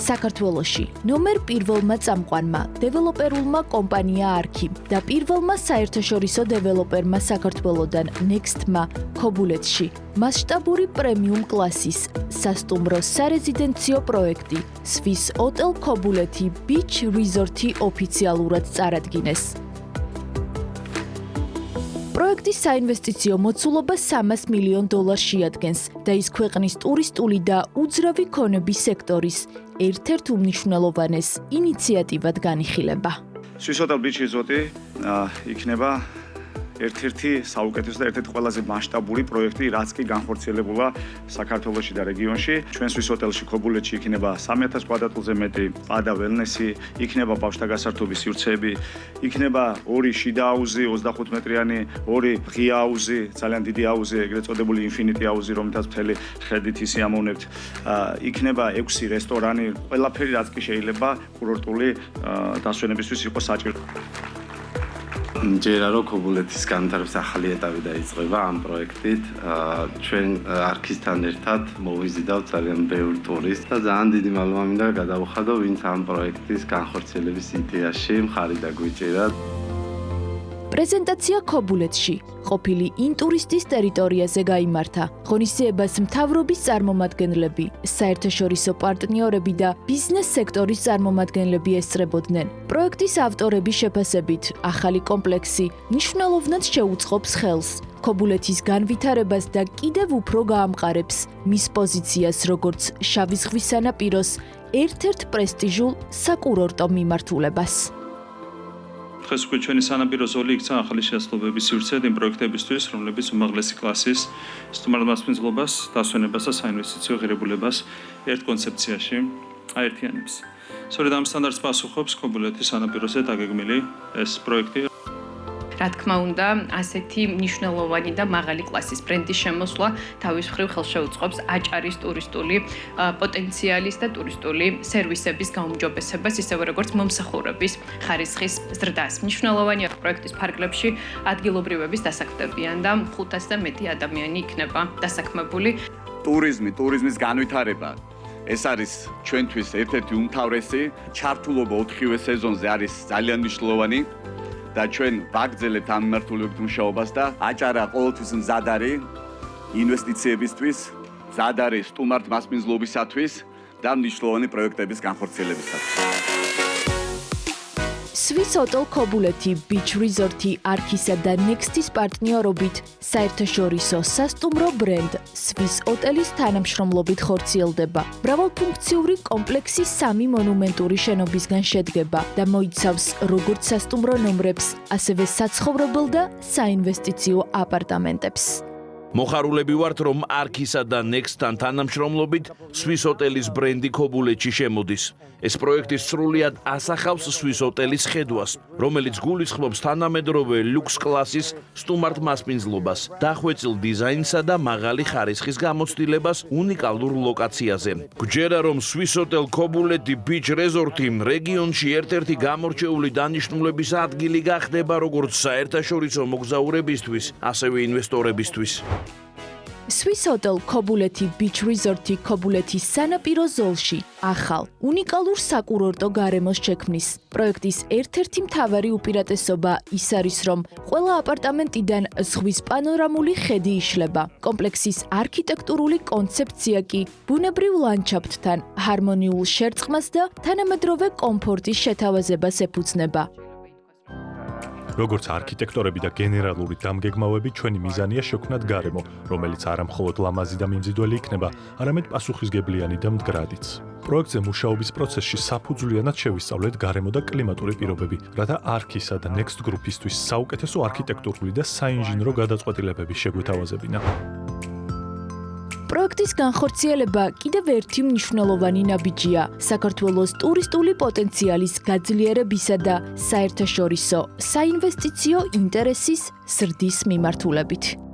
საქართველოში ნომერ პირველმა წამყვანმა დეველოპერულმა კომპანია არქი და პირველმა საერთაშორისო დეველოპერმა საქართველოდან Next-მა ქობულეთში მასშტაბური პრემიუმ კლასის სასტუმრო სარეზიდენციო პროექტი Swiss Hotel ქობულეთი Beach Resort-ი ოფიციალურად წარადგინეს. პროექტის საინვესტიციო მოცულობა $300 მილიონ შეადგენს და ის ქვეყნის ტურისტული და უძრავი ქონების სექტორის ერთ-ერთ უმნიშვნელოვანეს ინიციატივად განიხილება. Swiss Hotel Beach Resort-ი იქნება ერთ-ერთი საუკეთესო და ერთ-ერთი ყველაზე მასშტაბური პროექტი, რაც კი განხორციელებულა საქართველოში და რეგიონში. ჩვენ Swiss Hotel-ში ქობულეთში იქნება 3000 კვადრატულზე მეტი სპა და ველნესი, იქნება ბავშვთა გასართობი სივრცეები, იქნება 2 შიდა აუზი, 25 მეტრიანი, 2 ღია აუზი, ძალიან დიდი აუზი, ეგრეთ წოდებული Infinity აუზი, რომელთაც მთელი ხედით ისიამოვნებთ. იქნება 6 რესტორანი, ყველაფერი რაც კი შეიძლება კურორტული დასვენებისთვის იყოს საჭირო. ჯერა რო ქობულეთის განვითარების ახალი ეტაპი დაიწყება ამ პროექტით, ჩვენ არქისთან ერთად მოვიზიდავთ ძალიან ბევრ ტურისტს და ძალიან დიდი მადლობა მინდა გადავუხადო, ვინც ამ პროექტის განხორციელების იდეაში მხარი დაგვიჭირა. პრეზენტაცია ქობულეთში ყოფილი ინტურისტის ტერიტორიაზე გაიმართა. ღონისძიებას მთავრობის წარმომადგენლები, საერთაშორისო პარტნიორები და ბიზნეს სექტორის წარმომადგენლები ესწრებოდნენ. პროექტის ავტორების შეფასებით, ახალი კომპლექსი მნიშვნელოვნად შეუწყობს ხელს ქობულეთის განვითარებას და კიდევ უფრო გაამყარებს მის პოზიციას როგორც შავი ზღვის სანაპიროს ერთ-ერთ პრესტიჟულ საკურორტო მიმართულებას. დღეს უკვე ჩვენი სანაპირო ზოლი იქცა ახალი შეასრულებების სივრცედ იმ პროექტებისთვის, რომლებიც უმაღლესი კლასის სტუმართმასპინძლობას, დასვენებას და საინვესტიციო ღირებულებას ერთ კონცეფციაში აერთიანებს. სწორედ ამ სტანდარტს პასუხობს ქობულეთის სანაპიროზე დაგეგმილი ეს პროექტი. Რა თქმა უნდა, ასეთი მნიშვნელოვანი და მაღალი კლასის ბრენდის შემოსვლა თავის მხრივ ხელშეუწყობს აჭარის ტურისტული პოტენციალის და ტურისტული სერვისების გაუმჯობესებას, ისევე როგორც მომსახურების ხარისხის ზრდას. მნიშვნელოვანია პროექტის ფარგლებში ადგილობრივების დასაქმდებიან და 500 და მეტი ადამიანი იქნება დასაქმებული. ტურიზმის განვითარება ეს არის ჩვენთვის ერთ-ერთი უმთავრესი ჩართულობა 4-ვე სეზონზე არის ძალიან მნიშვნელოვანი. და ჩვენ ვაგრძელებთ ამ მიმართულებით მუშაობას და აჭარა ყოველთვის მზად არის ინვესტიციებისთვის, მზად არის სტუმართმასპინძლობისათვის და მნიშვნელოვანი პროექტების განხორციელებისათვის. Swiss Hotel ქობულეთი Beach Resort-ი არქისა და Next-ის პარტნიორობით საერთაშორისო სასტუმრო ბრენდ Swiss Hotel-ის თანამშრომლობით ხორციელდება. მრავალფუნქციური კომპლექსი 3 მონუმენტური შენობისგან შედგება და მოიცავს როგორც სასტუმრო ნომრებს, ასევე საცხოვრებელ და საინვესტიციო აპარტამენტებს. მოხარულები ვართ, რომ არქისა და Next-თან თანამშრომლობით Swiss Hotel-ის ბრენდი ქობულეთში შემოდის. ეს პროექტი სრულიად ასახავს Swiss Hotel-ის ხედვას, რომელიც გულისხმობს თანამედროვე ლუქს კლასის სტუმართმასპინძლობას, დახვეწილ დიზაინსა და მაღალი ხარისხის გამოცდილებას უნიკალურ ლოკაციაზე. გვჯერა, რომ Swiss Hotel ქობულეთი Beach Resort-ი რეგიონში ერთ-ერთი გამორჩეული დანიშნულების ადგილი გახდება როგორც საერთაშორისო მოგზაურებისთვის, ასევე ინვესტორებისთვის. Swiss Hotel ქობულეთი Beach Resort-ი ქობულეთის სანაპირო ზოლში ახალ, უნიკალურ საკურორტო გარემოს შექმნის. პროექტის ერთ-ერთი მთავარი უპირატესობა ის არის, რომ ყველა აპარტამენტიდან ზღვის პანორამული ხედი იშლება. კომპლექსის არქიტექტურული კონცეფცია კი ბუნებრივ ლანდშაფტთან ჰარმონიულ შერწყმას და თანამედროვე კომფორტის შეთავაზებას ეფუძნება. როგორც არქიტექტორები და გენერალური დამგეგმავები, ჩვენი მიზანია შექმნათ გარემო, რომელიც არა მხოლოდ ლამაზი და მიმზიდველი იქნება, არამედ პასუხისგებლიანი და მდგრადიც. პროექტზე მუშაობის პროცესში საფუძვლიანად შევისწავლეთ გარემო და კლიმატური პირობები, რათა არქისა და Next გრუპისთვის საუკეთესო არქიტექტურული და საინჟინრო გადაწყვეტილებები შეგვეთავაზებინა. პროექტის განხორციელება კიდევ ერთი მნიშვნელოვანი ნაბიჯია საქართველოს ტურისტული პოტენციალის გაძლიერებისა და საერთაშორისო საინვესტიციო ინტერესის ზრდის მიმართულებით.